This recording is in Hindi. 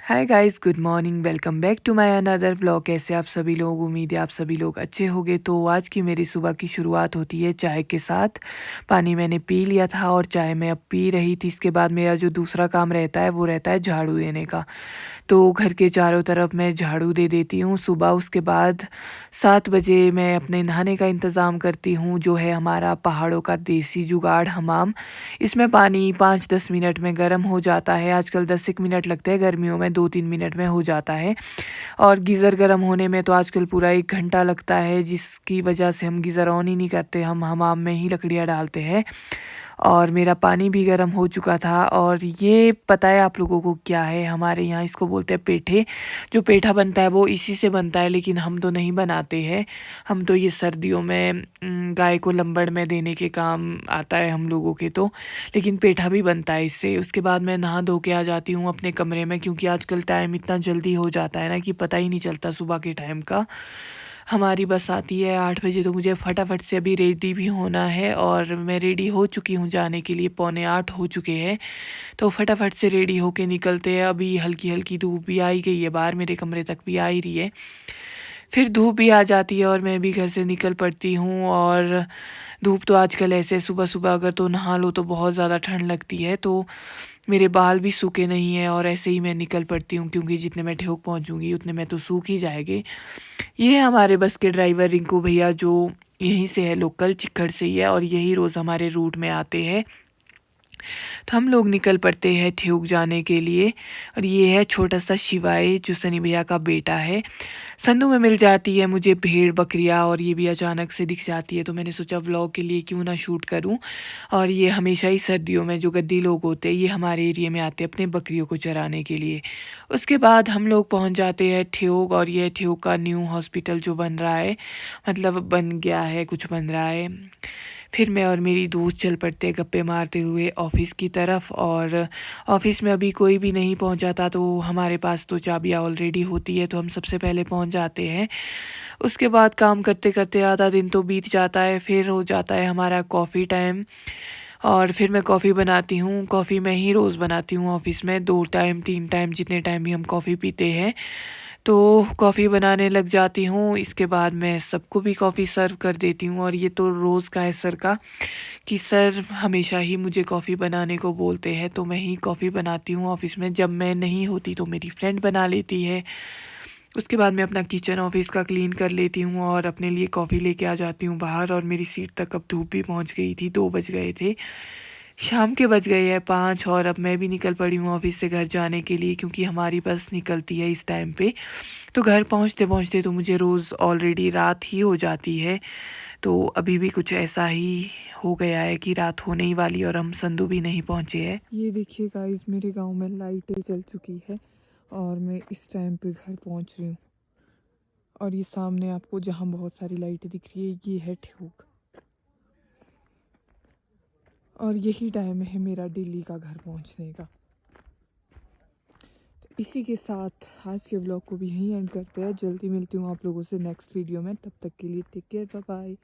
Hi guys, good morning. Welcome back to my another vlog. कैसे आप सभी लोग? उम्मीद है आप सभी लोग अच्छे होंगे। तो आज की मेरी सुबह की शुरुआत होती है चाय के साथ। पानी मैंने पी लिया था और चाय मैं अब पी रही थी। इसके बाद मेरा जो दूसरा काम रहता है वो रहता है झाड़ू देने का। तो घर के चारों तरफ मैं झाड़ू दे देती हूँ सुबह। उसके बाद 7 बजे मैं अपने नहाने का इंतज़ाम करती हूँ, जो है हमारा पहाड़ों का देसी जुगाड़ हमाम। इसमें पानी 5-10 मिनट में गर्म हो जाता है। आजकल 10-1 मिनट लगते हैं, गर्मियों में 2-3 मिनट में हो जाता है। और गीज़र गर्म होने में तो आजकल पूरा 1 घंटा लगता है, जिसकी वजह से हम गीज़र ऑन ही नहीं करते, हम हमाम में ही लकड़ियाँ डालते हैं। और मेरा पानी भी गर्म हो चुका था। और ये पता है आप लोगों को क्या है? हमारे यहाँ इसको बोलते हैं पेठे। जो पेठा बनता है वो इसी से बनता है, लेकिन हम तो नहीं बनाते हैं। हम तो ये सर्दियों में गाय को लंबड़ में देने के काम आता है हम लोगों के तो। लेकिन पेठा भी बनता है इससे। उसके बाद मैं नहा धो के आ जाती हूँ अपने कमरे में, क्योंकि आजकल टाइम इतना जल्दी हो जाता है ना कि पता ही नहीं चलता सुबह के टाइम का। हमारी बस आती है 8 बजे, तो मुझे फटाफट से अभी रेडी भी होना है। और मैं रेडी हो चुकी हूँ जाने के लिए, 7:45 हो चुके हैं। तो फटाफट से रेडी होके निकलते हैं। अभी हल्की-हल्की धूप भी आई गई है, बाहर मेरे कमरे तक भी आ ही रही है। फिर धूप भी आ जाती है और मैं भी घर से निकल पड़ती हूँ। और धूप तो आजकल ऐसे सुबह-सुबह अगर तो नहा लो तो बहुत ज़्यादा ठंड लगती है। तो मेरे बाल भी सूखे नहीं हैं और ऐसे ही मैं निकल पड़ती हूँ, क्योंकि जितने मैं ठेहुक पहुँचूँगी उतने में तो सूख ही जाएँगे। ये है हमारे बस के ड्राइवर रिंकू भैया, जो यहीं से है, लोकल चिक्कड़ से ही है और यही रोज़ हमारे रूट में आते हैं। तो हम लोग निकल पड़ते हैं ठेऊक जाने के लिए। और ये है छोटा-सा शिवाय, जो सनी भैया का बेटा है। संधू में मिल जाती है मुझे भेड़ बकरियाँ, और ये भी अचानक से दिख जाती है, तो मैंने सोचा व्लॉग के लिए क्यों ना शूट करूँ। और ये हमेशा ही सर्दियों में जो गद्दी लोग होते हैं ये हमारे एरिया में आते हैं अपने बकरियों को चराने के लिए। उसके बाद हम लोग पहुँच जाते हैं ठेऊक। और ये ठेऊक का न्यू हॉस्पिटल जो बन रहा है, मतलब बन गया है, कुछ बन रहा है। फिर मैं और मेरी दोस्त चल पड़ते हैं गप्पे मारते हुए ऑफ़िस की तरफ। और ऑफ़िस में अभी कोई भी नहीं पहुंचा था, तो हमारे पास तो चाबियाँ ऑलरेडी होती है, तो हम सबसे पहले पहुंच जाते हैं। उसके बाद काम करते-करते आधा दिन तो बीत जाता है। फिर हो जाता है हमारा कॉफ़ी टाइम। और फिर मैं कॉफ़ी बनाती हूँ। कॉफ़ी मैं ही रोज़ बनाती हूँ ऑफ़िस में, 2 टाइम 3 टाइम, जितने टाइम भी हम कॉफ़ी पीते हैं। तो कॉफ़ी बनाने लग जाती हूँ। इसके बाद मैं सबको भी कॉफ़ी सर्व कर देती हूँ। और ये तो रोज़ का है सर का, कि सर हमेशा ही मुझे कॉफ़ी बनाने को बोलते हैं, तो मैं ही कॉफ़ी बनाती हूँ ऑफ़िस में। जब मैं नहीं होती तो मेरी फ्रेंड बना लेती है। उसके बाद मैं अपना किचन ऑफ़िस का क्लीन कर लेती हूँ और अपने लिए कॉफ़ी लेके आ जाती हूँ बाहर। और मेरी सीट तक अब धूप भी पहुँच गई थी, 2 बज गए थे। शाम के बज गए हैं 5, और अब मैं भी निकल पड़ी हूँ ऑफ़िस से घर जाने के लिए, क्योंकि हमारी बस निकलती है इस टाइम पे। तो घर पहुँचते-पहुँचते तो मुझे रोज़ ऑलरेडी रात ही हो जाती है। तो अभी भी कुछ ऐसा ही हो गया है कि रात होने ही वाली, और हम संधू भी नहीं पहुँचे हैं। ये देखिए गाइस, मेरे गाँव में लाइटें जल चुकी है और मैं इस टाइम पे घर पहुँच रही हूँ। और ये सामने आपको जहाँ बहुत सारी लाइटें दिख रही है, ये है ठेऊक। और यही टाइम है मेरा डेली का घर पहुँचने का। तो इसी के साथ आज के व्लॉग को भी यहीं एंड करते हैं। जल्दी मिलती हूँ आप लोगों से नेक्स्ट वीडियो में। तब तक के लिए टेक केयर, बाय बाय।